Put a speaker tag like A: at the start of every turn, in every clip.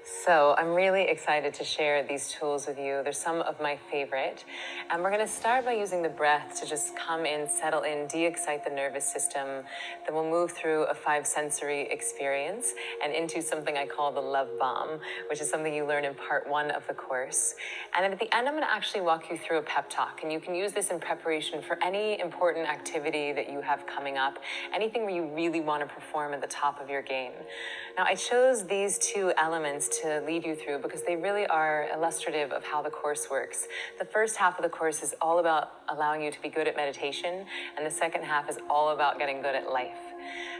A: So I'm really excited to share these tools with you. They're some of my favorite. And we're going to start by using the breath to just come in, settle in, de-excite the nervous system. Then we'll move through a 5 sensory experience and into something I call the love bomb, which is something you learn in part 1 of the course. And then at the end, I'm going to actually walk you through a pep talk. And you can use this in preparation for any important activity that you have coming up, anything where you really want to perform at the top of your game. Now, I chose these 2 elements to lead you through because they really are illustrative of how the course works. The first half of the course is all about allowing you to be good at meditation, and the second half is all about getting good at life.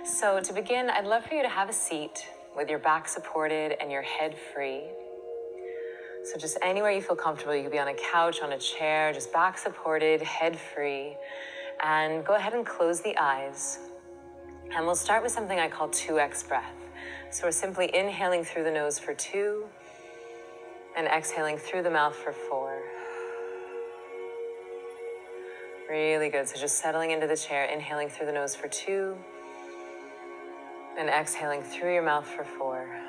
A: So to begin, I'd love for you to have a seat with your back supported and your head free. So just anywhere you feel comfortable. You could be on a couch, on a chair, just back supported, head free. And go ahead and close the eyes. And we'll start with something I call 2x breath. So we're simply inhaling through the nose for 2 and exhaling through the mouth for 4. Really good. So just settling into the chair, inhaling through the nose for 2 and exhaling through your mouth for 4.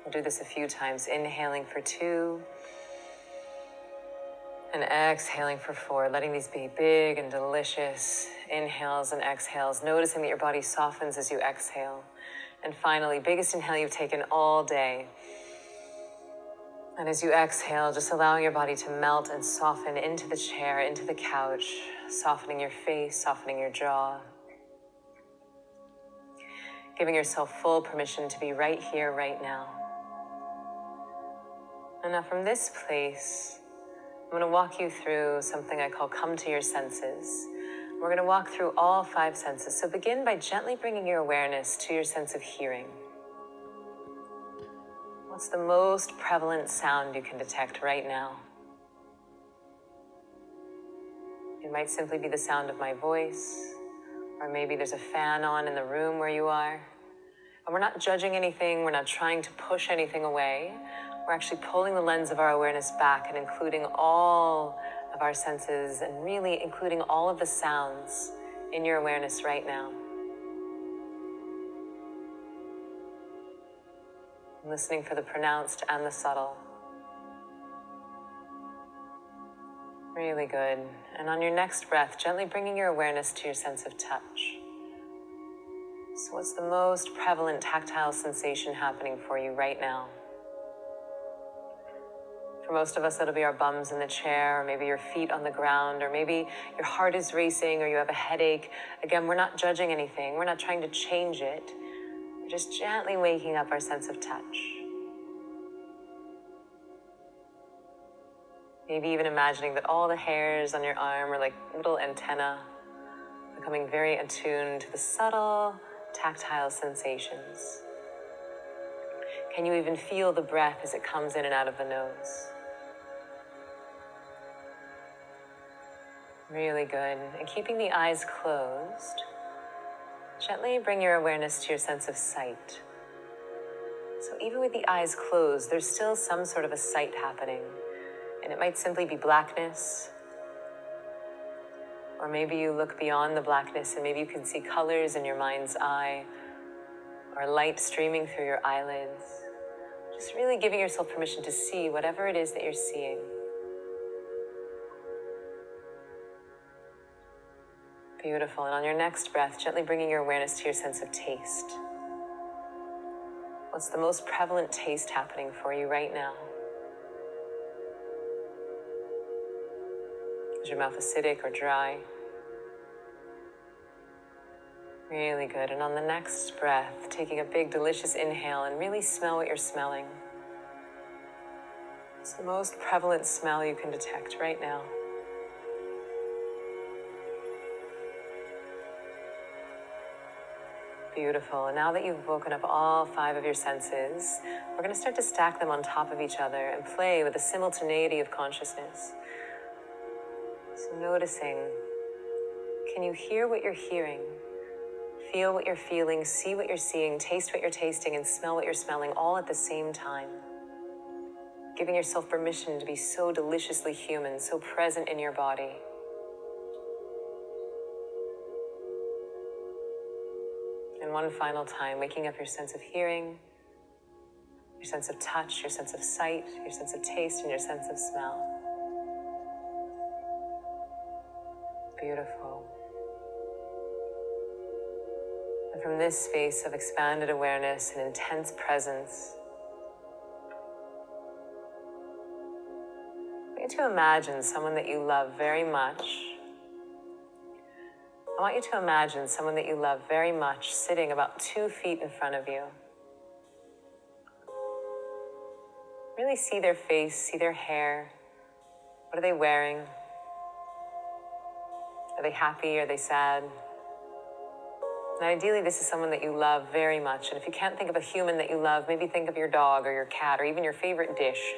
A: We'll do this a few times. Inhaling for 2 and exhaling for 4, letting these be big and delicious inhales and exhales, noticing that your body softens as you exhale. And finally, biggest inhale you've taken all day. And as you exhale, just allowing your body to melt and soften into the chair, into the couch, softening your face, softening your jaw. Giving yourself full permission to be right here, right now. And now from this place, I'm going to walk you through something I call come to your senses. We're going to walk through all 5 senses. So begin by gently bringing your awareness to your sense of hearing. What's the most prevalent sound you can detect right now? It might simply be the sound of my voice, or maybe there's a fan on in the room where you are. And we're not judging anything. We're not trying to push anything away. We're actually pulling the lens of our awareness back and including all of our senses and really including all of the sounds in your awareness right now. Listening for the pronounced and the subtle. Really good. And on your next breath, gently bringing your awareness to your sense of touch. So what's the most prevalent tactile sensation happening for you right now? For most of us, it'll be our bums in the chair, or maybe your feet on the ground, or maybe your heart is racing, or you have a headache. Again, we're not judging anything. We're not trying to change it. We're just gently waking up our sense of touch. Maybe even imagining that all the hairs on your arm are like little antennae, becoming very attuned to the subtle, tactile sensations. Can you even feel the breath as it comes in and out of the nose? Really good. And keeping the eyes closed, gently bring your awareness to your sense of sight. So even with the eyes closed, there's still some sort of a sight happening. And it might simply be blackness. Or maybe you look beyond the blackness and maybe you can see colors in your mind's eye, or light streaming through your eyelids. Just really giving yourself permission to see whatever it is that you're seeing. Beautiful. And on your next breath, gently bringing your awareness to your sense of taste. What's the most prevalent taste happening for you right now? Is your mouth acidic or dry? Really good. And on the next breath, taking a big, delicious inhale and really smell what you're smelling. It's the most prevalent smell you can detect right now. Beautiful. And now that you've woken up all 5 of your senses, we're going to start to stack them on top of each other and play with the simultaneity of consciousness. So noticing, can you hear what you're hearing? Feel what you're feeling, see what you're seeing, taste what you're tasting, and smell what you're smelling all at the same time. Giving yourself permission to be so deliciously human, so present in your body. And one final time, waking up your sense of hearing, your sense of touch, your sense of sight, your sense of taste, and your sense of smell. Beautiful. And from this space of expanded awareness and intense presence, I want you to imagine someone that you love very much. I want you to imagine someone that you love very much sitting about 2 feet in front of you. Really see their face, see their hair. What are they wearing? Are they happy? Are they sad? And ideally, this is someone that you love very much. And if you can't think of a human that you love, maybe think of your dog or your cat or even your favorite dish.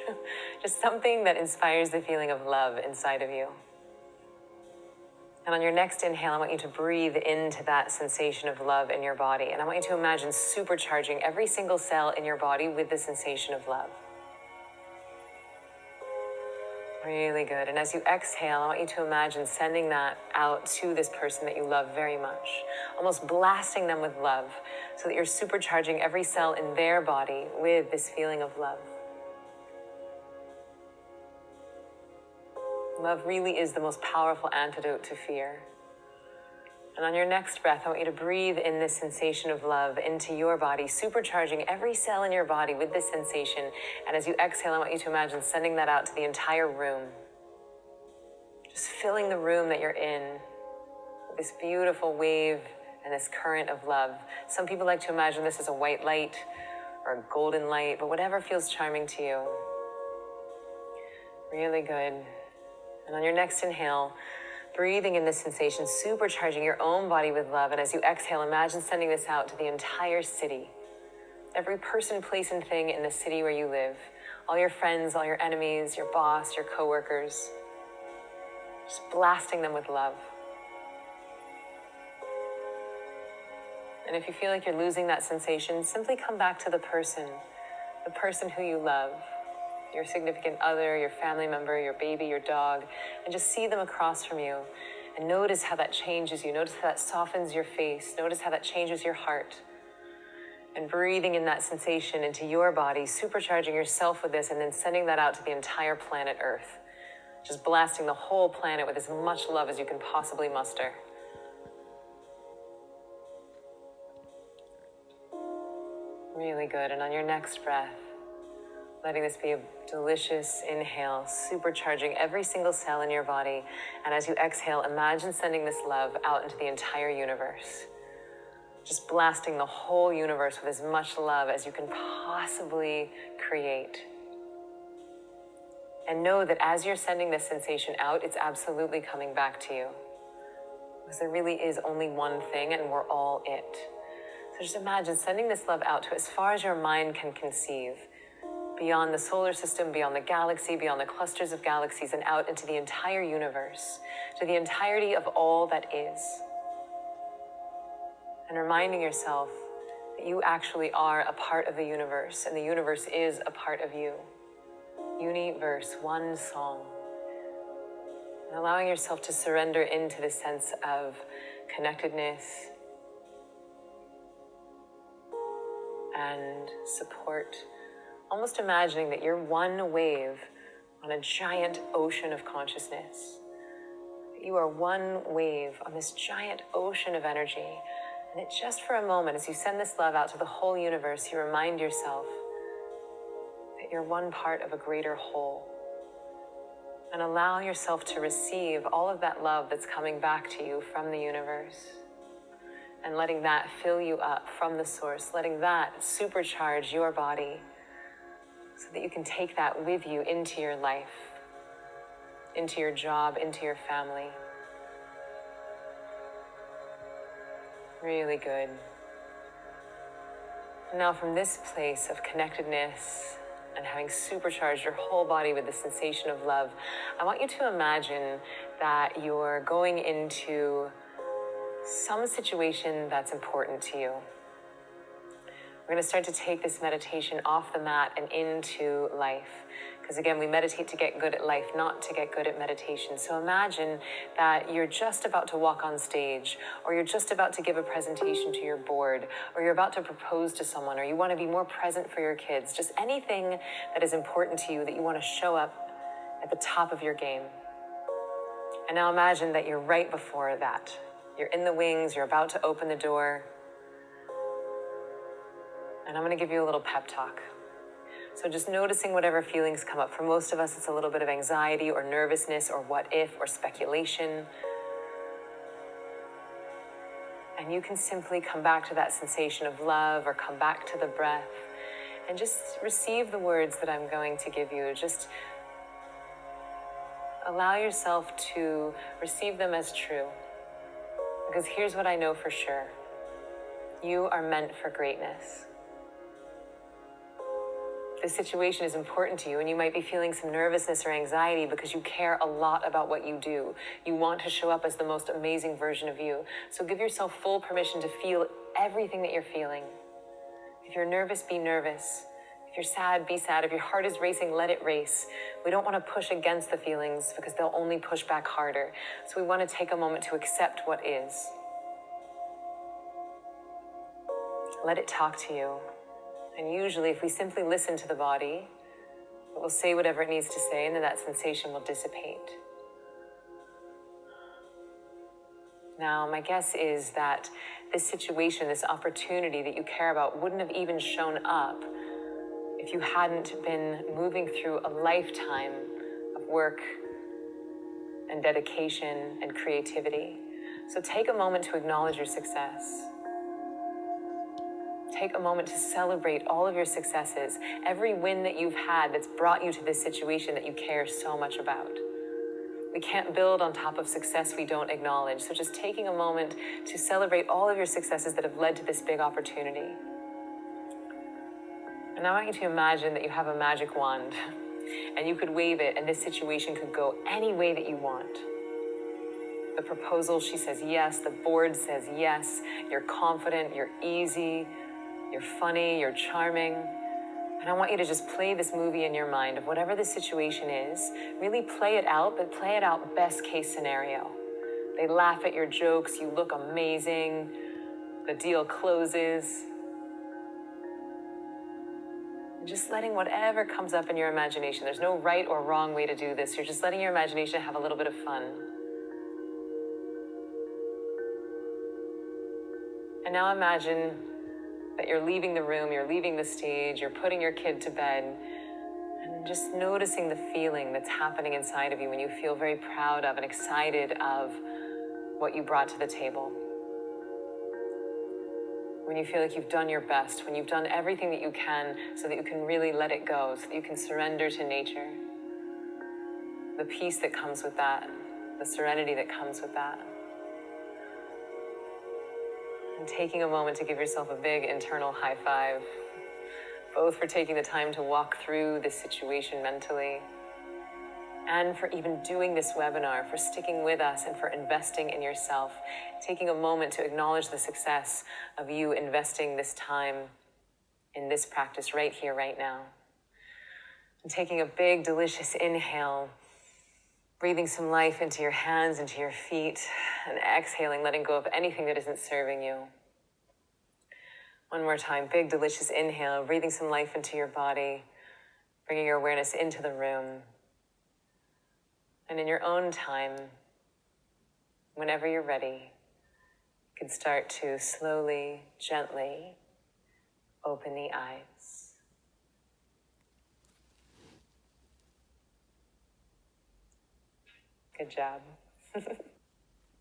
A: Just something that inspires the feeling of love inside of you. And on your next inhale, I want you to breathe into that sensation of love in your body. And I want you to imagine supercharging every single cell in your body with the sensation of love. Really good. And as you exhale, I want you to imagine sending that out to this person that you love very much, almost blasting them with love so that you're supercharging every cell in their body with this feeling of love. Love really is the most powerful antidote to fear. And on your next breath, I want you to breathe in this sensation of love into your body, supercharging every cell in your body with this sensation. And as you exhale, I want you to imagine sending that out to the entire room. Just filling the room that you're in with this beautiful wave and this current of love. Some people like to imagine this as a white light or a golden light, but whatever feels charming to you. Really good. And on your next inhale, breathing in this sensation, supercharging your own body with love. And as you exhale, imagine sending this out to the entire city. Every person, place, and thing in the city where you live. All your friends, all your enemies, your boss, your coworkers. Just blasting them with love. And if you feel like you're losing that sensation, simply come back to the person who you love. Your significant other, your family member, your baby, your dog, and just see them across from you and notice how that changes you. Notice how that softens your face. Notice how that changes your heart. And breathing in that sensation into your body, supercharging yourself with this, and then sending that out to the entire planet Earth. Just blasting the whole planet with as much love as you can possibly muster. Really good. And on your next breath, letting this be a delicious inhale, supercharging every single cell in your body. And as you exhale, imagine sending this love out into the entire universe. Just blasting the whole universe with as much love as you can possibly create. And know that as you're sending this sensation out, it's absolutely coming back to you. Because there really is only one thing, and we're all it. So just imagine sending this love out to as far as your mind can conceive. Beyond the solar system, beyond the galaxy, beyond the clusters of galaxies, and out into the entire universe, to the entirety of all that is. And reminding yourself that you actually are a part of the universe, and the universe is a part of you. Universe, one song. And allowing yourself to surrender into this sense of connectedness and support. Almost imagining that you're one wave on a giant ocean of consciousness. You are one wave on this giant ocean of energy. And it just for a moment, as you send this love out to the whole universe, you remind yourself that you're one part of a greater whole. And allow yourself to receive all of that love that's coming back to you from the universe. And letting that fill you up from the source, letting that supercharge your body, so that you can take that with you into your life, into your job, into your family. Really good. Now from this place of connectedness and having supercharged your whole body with the sensation of love, I want you to imagine that you're going into some situation that's important to you. We're going to start to take this meditation off the mat and into life, Because again, we meditate to get good at life, not to get good at meditation. So imagine that you're just about to walk on stage, or you're just about to give a presentation to your board, or you're about to propose to someone, or you want to be more present for your kids. Just anything that is important to you that you want to show up at the top of your game. And now imagine that you're right before that. You're in the wings, you're about to open the door. And I'm going to give you a little pep talk. So just noticing whatever feelings come up. For most of us, it's a little bit of anxiety or nervousness or what if or speculation. And you can simply come back to that sensation of love or come back to the breath and just receive the words that I'm going to give you. Just allow yourself to receive them as true. Because here's what I know for sure. You are meant for greatness. This situation is important to you, and you might be feeling some nervousness or anxiety because you care a lot about what you do. You want to show up as the most amazing version of you. So give yourself full permission to feel everything that you're feeling. If you're nervous, be nervous. If you're sad, be sad. If your heart is racing, let it race. We don't want to push against the feelings because they'll only push back harder. So we want to take a moment to accept what is. Let it talk to you. And usually, if we simply listen to the body, it will say whatever it needs to say, and then that sensation will dissipate. Now, my guess is that this situation, this opportunity that you care about wouldn't have even shown up if you hadn't been moving through a lifetime of work and dedication and creativity. So take a moment to acknowledge your success. Take a moment to celebrate all of your successes, every win that you've had that's brought you to this situation that you care so much about. We can't build on top of success we don't acknowledge. So just taking a moment to celebrate all of your successes that have led to this big opportunity. And now I want you to imagine that you have a magic wand and you could wave it and this situation could go any way that you want. The proposal, she says yes. The board says yes. You're confident, you're easy, you're funny, you're charming. And I want you to just play this movie in your mind of whatever the situation is. Really play it out, but play it out best case scenario. They laugh at your jokes, you look amazing, the deal closes. And just letting whatever comes up in your imagination. There's no right or wrong way to do this. You're just letting your imagination have a little bit of fun. And now imagine that you're leaving the room, you're leaving the stage, you're putting your kid to bed, and just noticing the feeling that's happening inside of you when you feel very proud of and excited of what you brought to the table. When you feel like you've done your best, when you've done everything that you can so that you can really let it go, so that you can surrender to nature. The peace that comes with that, the serenity that comes with that. And taking a moment to give yourself a big internal high five, both for taking the time to walk through this situation mentally, and for even doing this webinar, for sticking with us and for investing in yourself, taking a moment to acknowledge the success of you investing this time in this practice right here, right now. And taking a big, delicious inhale, breathing some life into your hands, into your feet, and exhaling, letting go of anything that isn't serving you. One more time, big, delicious inhale, breathing some life into your body, bringing your awareness into the room. And in your own time, whenever you're ready, you can start to slowly, gently open the eyes. Good job.